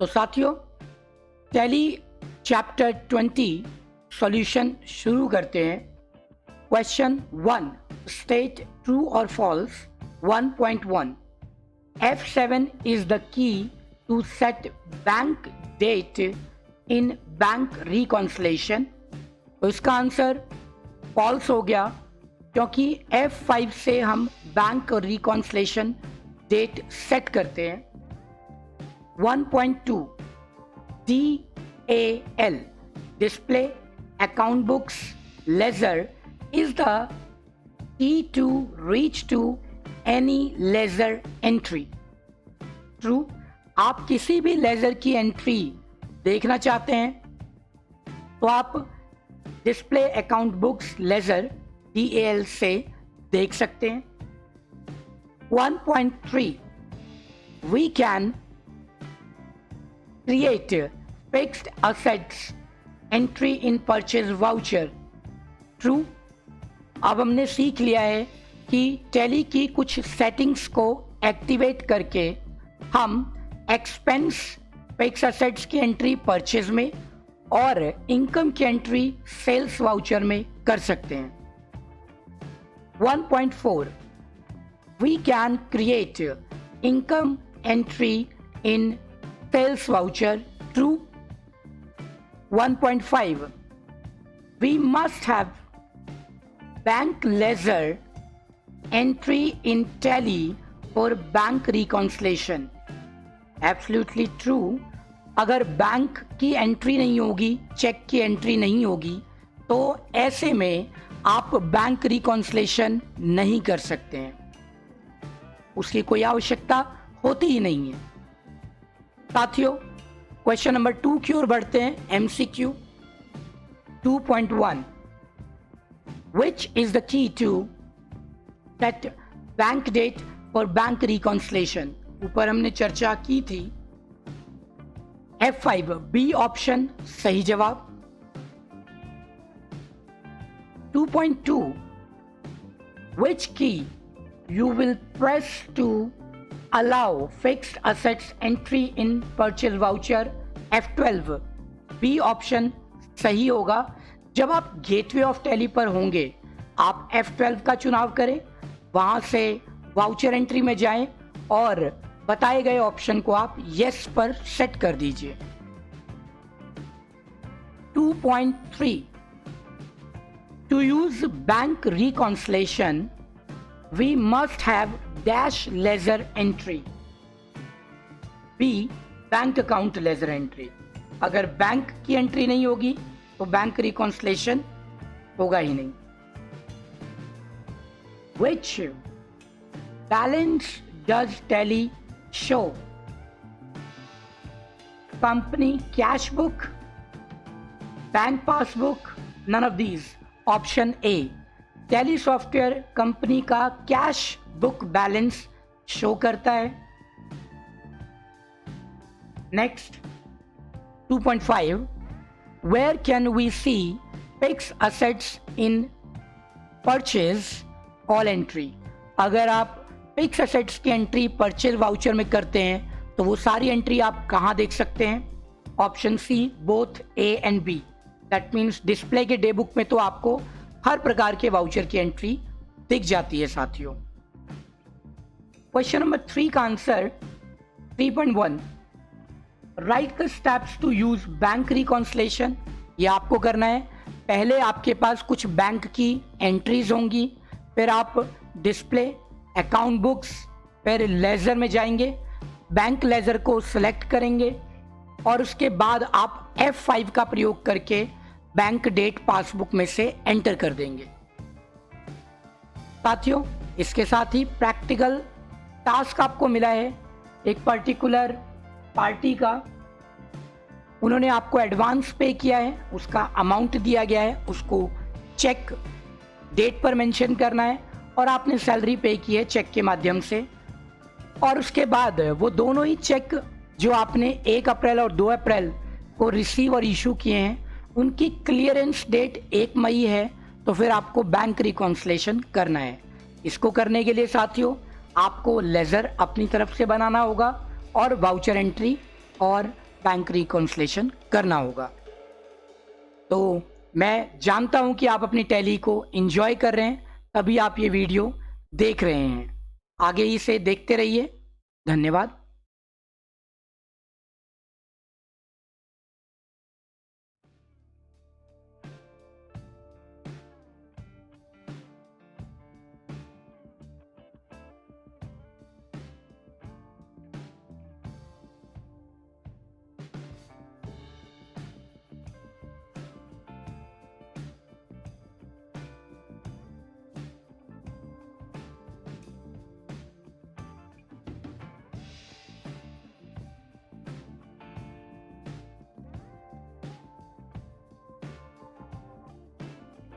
तो साथियों, tally chapter 20 solution शुरू करते हैं। क्वेश्चन 1, स्टेट ट्रू और false. 1.1, F7 is the key to set bank date in bank reconciliation। तो इसका आंसर फॉल्स हो गया, क्योंकि F5 से हम बैंक रिकॉन्सिलेशन डेट सेट करते हैं। 1.2, DAL display account books ledger is the key to reach to any ledger entry। True, आप किसी भी लेजर की एंट्री देखना चाहते हैं तो आप display account books ledger DAL से देख सकते हैं। 1.3, we can create fixed assets entry in purchase voucher। True, अब हमने सीख लिया है कि टैली की कुछ सेटिंग्स को एक्टिवेट करके हम एक्सपेंस फिक्स असेट्स की एंट्री परचेज में और इनकम की एंट्री सेल्स वाउचर में कर सकते हैं। 1.4, we can create income entry in sales voucher। True। 1.5, we must have bank ledger entry in tally for bank reconciliation। Absolutely true। अगर bank की एंट्री नहीं होगी, चेक की एंट्री नहीं होगी, तो ऐसे में आप बैंक रिकॉन्सिलेशन नहीं कर सकते हैं, उसकी कोई आवश्यकता होती ही नहीं है। साथियों, क्वेश्चन नंबर 2 की ओर बढ़ते हैं। MCQ 2.1, which is the key to set bank date for bank reconciliation। ऊपर हमने चर्चा की थी। F5 B ऑप्शन सही जवाब। 2.2, which key you will press to allow fixed assets entry in purchase voucher। F12 B option सही होगा। जब आप गेटवे ऑफ टैली पर होंगे, आप F12 का चुनाव करें, वहां से वाउचर एंट्री में जाएं और बताए गए ऑप्शन को आप यस पर सेट कर दीजिए। 2.3, to use bank reconciliation we must have dash ledger entry। B bank account laser entry. अगर बैंक की एंट्री नहीं होगी तो बैंक रिकॉन्सिलेशन होगा ही नहीं। Which balance does tally show? Company cash book, bank passbook, none of these। Option A, Tally software company का cash book balance show करता है। Next 2.5, where can we see fix assets in purchase all entry. अगर आप fix assets की entry purchase voucher में करते हैं तो वो सारी एंट्री आप कहाँ देख सकते हैं? Option C, both A and B। That means display के डे बुक में तो आपको हर प्रकार के वाउचर की एंट्री दिख जाती है। साथियों, क्वेश्चन नंबर 3 का answer 3.1, write the steps to use bank reconciliation. ये आपको करना है। पहले आपके पास कुछ बैंक की एंट्रीज होंगी, फिर आप डिस्प्ले अकाउंट बुक्स, फिर लेजर में जाएंगे, बैंक लेजर को सिलेक्ट करेंगे और उसके बाद आप F5 का प्रयोग करके बैंक डेट पासबुक में से एंटर कर देंगे। साथियों, इसके साथ ही प्रैक्टिकल टास्क आपको मिला है। एक पर्टिकुलर पार्टी का उन्होंने आपको एडवांस पे किया है, उसका अमाउंट दिया गया है, उसको चेक डेट पर मेंशन करना है और आपने सैलरी पे की है चेक के माध्यम से। और उसके बाद वो दोनों ही चेक जो आपने 1 अप्रैल और 2 अप्रैल को रिसीव और इशू किए हैं, उनकी क्लियरेंस डेट 1 मई है, तो फिर आपको बैंक रिकॉन्सिलेशन करना है। इसको करने के लिए साथियों आपको लेजर अपनी तरफ से बनाना होगा और वाउचर एंट्री और बैंक रिकॉन्सिलेशन करना होगा। तो मैं जानता हूं कि आप अपनी टैली को एंजॉय कर रहे हैं, तभी आप ये वीडियो देख रहे हैं। आगे इसे देखते रहिए। धन्यवाद।